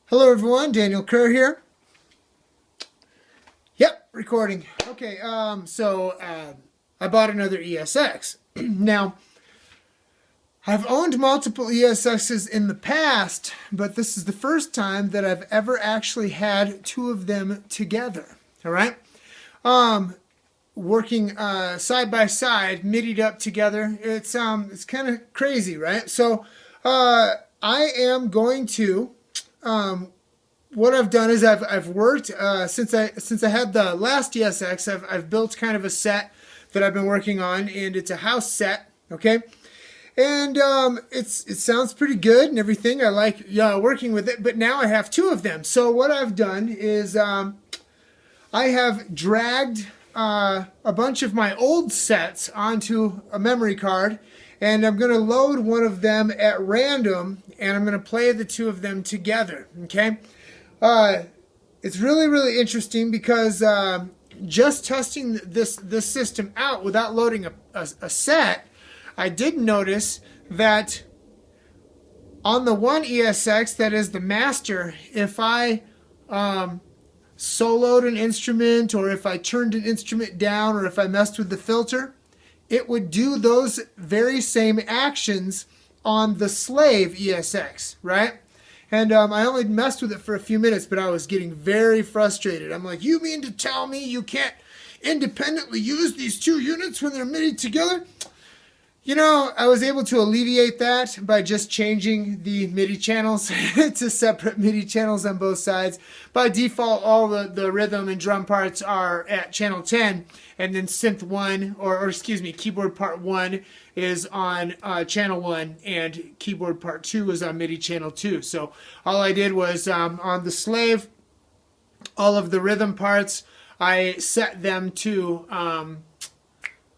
Hello everyone, Daniel Kerr here. Yep, recording. Okay, I bought another ESX. Now, I've owned multiple ESXs in the past, but this is the first time that I've ever actually had two of them together. All right, working side by side, MIDI'd up together. It's kind of crazy, right? So I am going to. What I've done is I've worked since I had the last ESX. I've built kind of a set that I've been working on, and it's a house set, okay. And it sounds pretty good and everything. I like working with it, but now I have two of them. So what I've done is I have dragged a bunch of my old sets onto a memory card, and I'm going to load one of them at random, and I'm going to play the two of them together, okay. It's really interesting because just testing this system out without loading a set, I did notice that on the one ESX that is the master, if I soloed an instrument, or if I turned an instrument down, or if I messed with the filter, it would do those very same actions on the slave ESX, right? And I only messed with it for a few minutes, but I was getting very frustrated. I'm like, you mean to tell me you can't independently use these two units when they're MIDI together? You know, I was able to alleviate that by just changing the MIDI channels to separate MIDI channels on both sides. By default, all the rhythm and drum parts are at channel 10, and then synth 1, or excuse me, keyboard part 1 is on channel 1, and keyboard part 2 is on MIDI channel 2. So all I did was on the slave, all of the rhythm parts, I set them to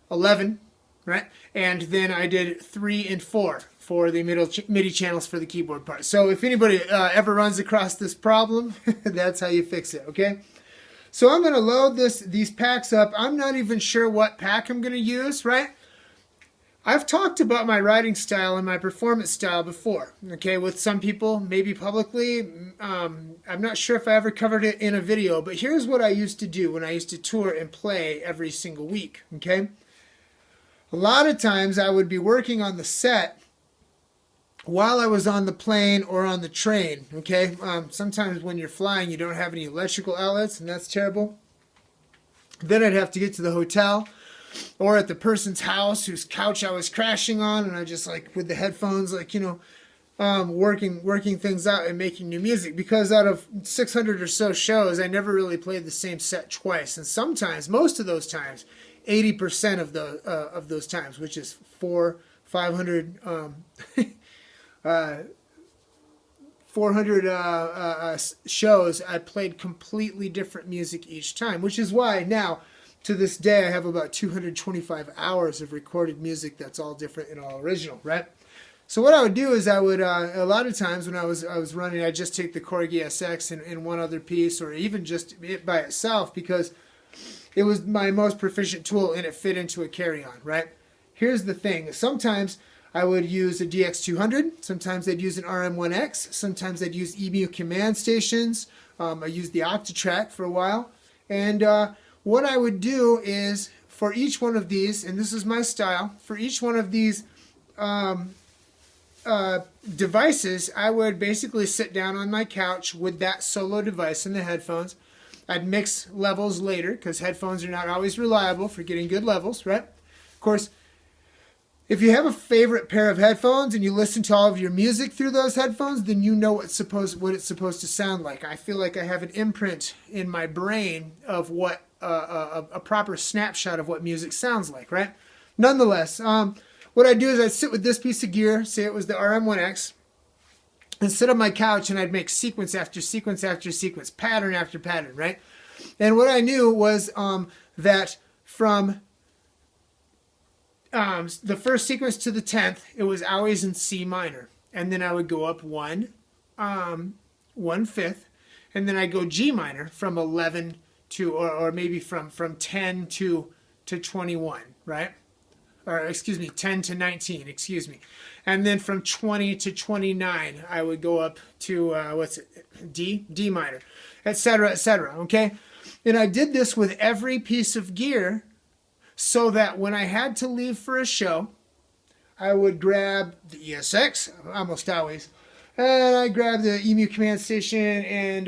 11. Right, and then I did 3 and 4 for the MIDI channels for the keyboard part. So if anybody ever runs across this problem, that's how you fix it, okay? So I'm going to load these packs up. I'm not even sure what pack I'm going to use, right? I've talked about my writing style and my performance style before, okay, with some people, maybe publicly. I'm not sure if I ever covered it in a video, but here's what I used to do when I used to tour and play every single week, okay? A lot of times I would be working on the set while I was on the plane or on the train, okay? Sometimes when you're flying, you don't have any electrical outlets, and that's terrible. Then I'd have to get to the hotel or at the person's house whose couch I was crashing on, and I just, like, with the headphones, like, you know, working things out and making new music. Because out of 600 or so shows, I never really played the same set twice. And sometimes, most of those times, 80% of those times, which is 500 shows, I played completely different music each time, which is why now, to this day, I have about 225 hours of recorded music that's all different and all original, right? So what I would do is I would, a lot of times when I was running, I'd just take the Korg ESX and one other piece, or even just it by itself, because it was my most proficient tool and it fit into a carry-on, right? Here's the thing. Sometimes I would use a DX200. Sometimes I'd use an RM1X. Sometimes I'd use EMU command stations. I used the Octatrack for a while. And what I would do is, for each one of these, and this is my style, for each one of these devices, I would basically sit down on my couch with that solo device and the headphones. I'd mix levels later, because headphones are not always reliable for getting good levels, right? Of course, if you have a favorite pair of headphones and you listen to all of your music through those headphones, then you know what it's supposed to sound like. I feel like I have an imprint in my brain of what a proper snapshot of what music sounds like, right? Nonetheless, what I'd do is I'd sit with this piece of gear, say it was the RM1X, and sit on my couch, and I'd make sequence after sequence after sequence, pattern after pattern, right? And what I knew was that from the first sequence to the 10th, it was always in C minor. And then I would go up 1/5, and then I'd go G minor from 11 to, or maybe from 10 to 21, right? or excuse me, 10 to 19, excuse me. And then from 20 to 29, I would go up to, what's it, D minor, etc., etc., okay? And I did this with every piece of gear so that when I had to leave for a show, I would grab the ESX, almost always, and I grabbed the EMU command station and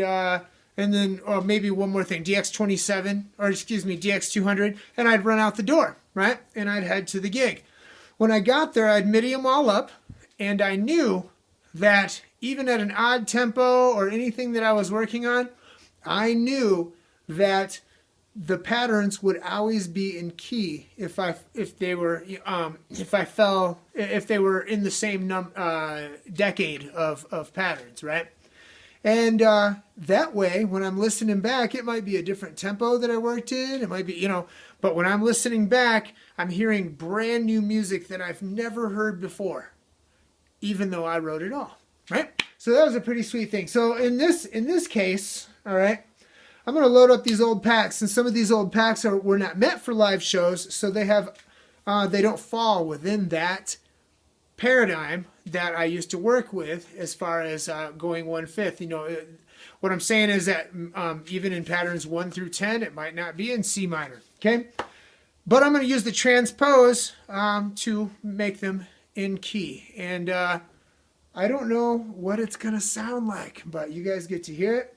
then, or maybe one more thing, DX27, or excuse me, DX200, and I'd run out the door, right? And I'd head to the gig. When I got there, I'd MIDI them all up, and I knew that even at an odd tempo or anything that I was working on, I knew that the patterns would always be in key if they were in the same decade of patterns, right? And that way, when I'm listening back, it might be a different tempo that I worked in. It might be, but when I'm listening back, I'm hearing brand new music that I've never heard before, even though I wrote it all, right? So that was a pretty sweet thing. So in this case, all right, I'm going to load up these old packs, and some of these old packs were not meant for live shows, so they don't fall within that paradigm that I used to work with as far as going 1/5. What I'm saying is that even in patterns 1 through 10, it might not be in C minor, okay? But I'm going to use the transpose to make them in key. And I don't know what it's going to sound like, but you guys get to hear it.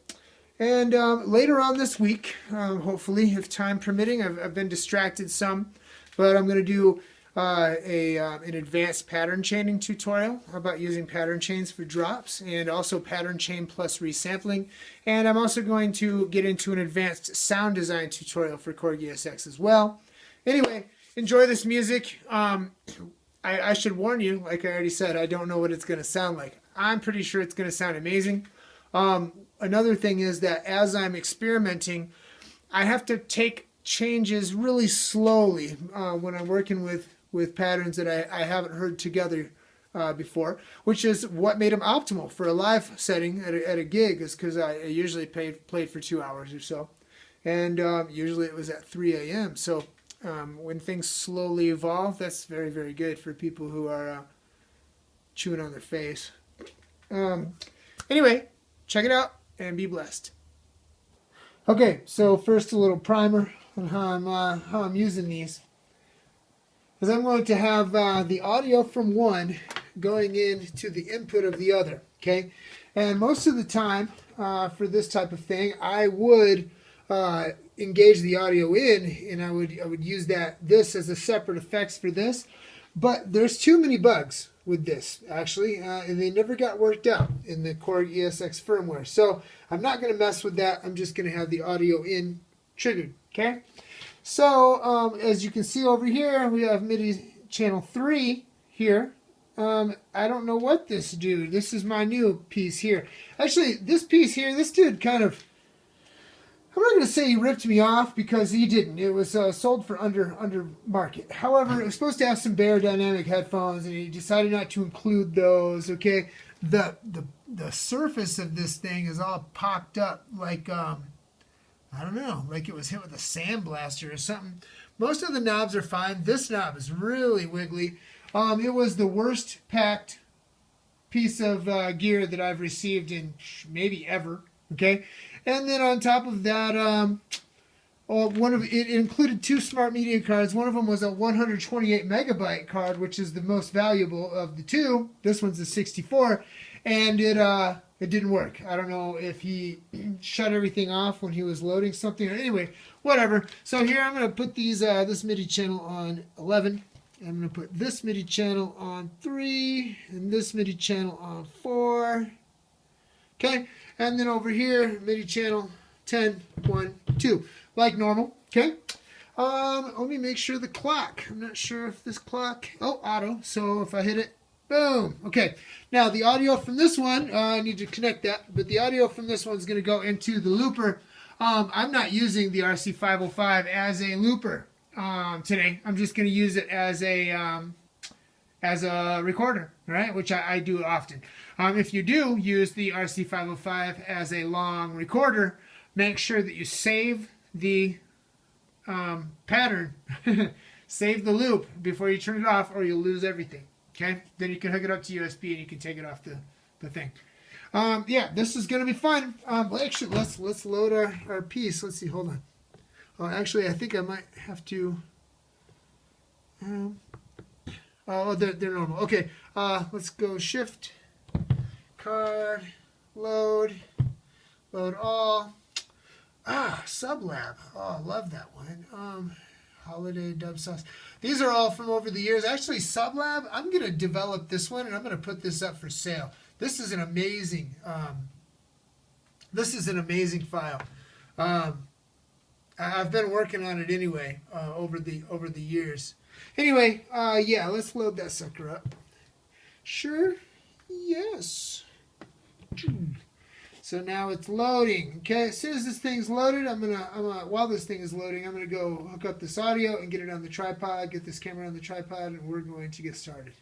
And later on this week, hopefully, if time permitting, I've been distracted some, but I'm going to do an advanced pattern chaining tutorial about using pattern chains for drops, and also pattern chain plus resampling. And I'm also going to get into an advanced sound design tutorial for Korg ESX as well. Anyway, enjoy this music. I should warn you, like I already said, I don't know what it's going to sound like. I'm pretty sure it's going to sound amazing. Another thing is that as I'm experimenting, I have to take changes really slowly when I'm working with patterns that I haven't heard together before, which is what made them optimal for a live setting at a gig, is because I usually played for 2 hours or so, and usually it was at 3 a.m. So when things slowly evolve, that's very, very good for people who are chewing on their face. Anyway, check it out and be blessed. Okay, so first a little primer on how I'm using these. Is I'm going to have the audio from one going into the input of the other, okay? And most of the time for this type of thing, I would engage the audio in, and I would use this as a separate effects for this. But there's too many bugs with this, actually, and they never got worked out in the Korg ESX firmware. So I'm not going to mess with that. I'm just going to have the audio in triggered, okay? So as you can see over here, we have MIDI channel 3 here. I don't know what this dude, this is my new piece here. Actually, this piece here, this dude kind of, I'm not going to say he ripped me off, because he didn't. It was sold for under market. However, it was supposed to have some Bear dynamic headphones, and he decided not to include those. Okay, the surface of this thing is all pocked up like I don't know, like it was hit with a sandblaster or something. Most of the knobs are fine. This knob is really wiggly. It was the worst packed piece of gear that I've received in maybe ever. Okay. And then on top of that, it included 2 smart media cards. One of them was a 128 megabyte card, which is the most valuable of the 2. This one's a 64, and it didn't work. I don't know if he shut everything off when he was loading something, or anyway, whatever. So here I'm going to put this MIDI channel on 11. I'm going to put this MIDI channel on 3, and this MIDI channel on 4. Okay. And then over here, MIDI channel 10, 1, 2, like normal, okay? Let me make sure the clock. I'm not sure if this clock, auto, so if I hit it, boom. Okay, now the audio from this one, I need to connect that, but the audio from this one is going to go into the looper. I'm not using the RC505 as a looper today. I'm just going to use it as a recorder, right? Which I do often. If you do use the RC505 as a long recorder, make sure that you save the pattern. Save the loop before you turn it off or you'll lose everything. Okay? Then you can hook it up to USB and you can take it off the thing. Yeah, this is going to be fun. Well, actually, let's load our piece. Let's see. Hold on. Oh, actually, I think I might have to... oh, they're normal. Okay, let's go Shift, Card, Load all. Sublab. Oh, I love that one. Holiday Dub Sauce. These are all from over the years. Actually, Sublab, I'm going to develop this one, and I'm going to put this up for sale. This is an amazing file. I've been working on it anyway over the years. Anyway, yeah, let's load that sucker up. Sure, yes. So now it's loading. Okay, as soon as this thing's loaded, while this thing is loading, I'm gonna go hook up this audio and get it on the tripod, get this camera on the tripod, and we're going to get started.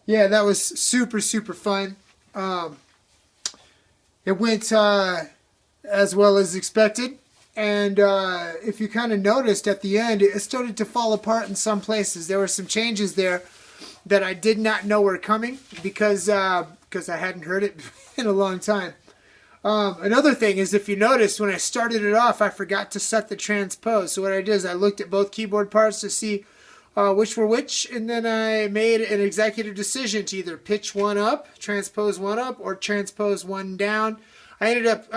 Yeah, that was super, super fun. It went as well as expected. And if you kind of noticed at the end, it started to fall apart in some places. There were some changes there that I did not know were coming because I hadn't heard it in a long time. Another thing is, if you noticed, when I started it off, I forgot to set the transpose. So what I did is I looked at both keyboard parts to see which were which, and then I made an executive decision to either pitch one up, transpose one up, or transpose one down. I ended up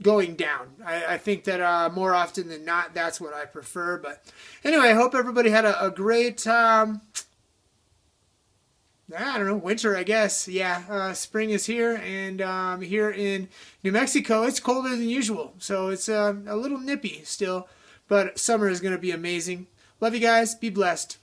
going down. I think that more often than not, that's what I prefer. But anyway, I hope everybody had a great, I don't know, winter, I guess. Yeah, spring is here, and here in New Mexico, it's colder than usual. So it's a little nippy still, but summer is going to be amazing. Love you guys. Be blessed.